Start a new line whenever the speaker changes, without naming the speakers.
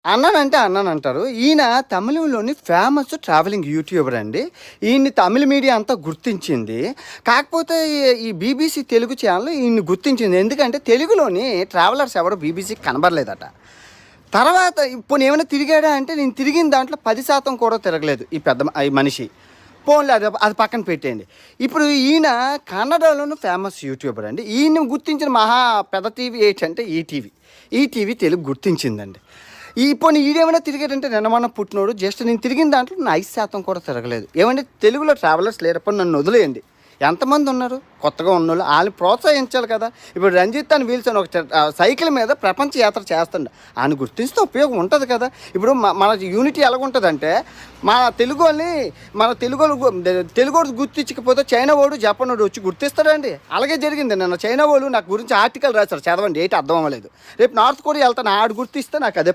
అన్నానంటే అన్నానంటారు. ఈయన తమిళంలోని famous travelling YouTuber అండి. ఈయన్ని తమిళ్ మీడియా అంతా గుర్తించింది. కాకపోతే ఈ బీబీసీ తెలుగు ఛానల్ ఈయన్ని గుర్తించింది. ఎందుకంటే తెలుగులోని ట్రావెలర్స్ ఎవరు బీబీసీకి కనబడలేదట. తర్వాత పోనీ ఏమైనా తిరిగాడా అంటే నేను తిరిగిన దాంట్లో 10% కూడా తిరగలేదు ఈ మనిషి. పోన్లే అది అది పక్కన పెట్టేయండి. ఇప్పుడు ఈయన కన్నడలోను ఫేమస్ యూట్యూబర్ అండి. ఈయన్ని గుర్తించిన మహా పెద్ద టీవీ ఏంటంటే ఈటీవీ. ఈటీవీ తెలుగు గుర్తించిందండి. పోనీ ఈడేమైనా తిరిగాడంటే నిన్న మొన్న పుట్టినోడు. జస్ట్ నేను తిరిగిన దాంట్లో నా 5% కూడా తిరగలేదు. ఏమంటే తెలుగులో ట్రావెలర్స్ లేరప్పుడు నన్ను వదిలేయండి. ఎంతమంది ఉన్నారు కొత్తగా ఉన్నోళ్ళు, వాళ్ళని ప్రోత్సహించాలి కదా. ఇప్పుడు రంజిత్ అని వీల్స్ అని ఒక సైకిల్ మీద ప్రపంచ యాత్ర చేస్తుండ, ఆయన గుర్తిస్తే ఉపయోగం ఉంటుంది కదా. ఇప్పుడు మన యూనిటీ ఎలాగుంటుందంటే, మన తెలుగు వాళ్ళని మన తెలుగోడు గుర్తించకపోతే చైనా వాడు జపాన్ వాడు వచ్చి గుర్తిస్తాడండి. అలాగే జరిగింది. నిన్న చైనా వాళ్ళు నాకు గురించి ఆర్టికల్ రాశారు, చదవండి, ఏంటి అర్థం అవ్వలేదు. రేపు నార్త్ కొరియా వెళ్తాను, ఆడు గుర్తిస్తే నాకు అదే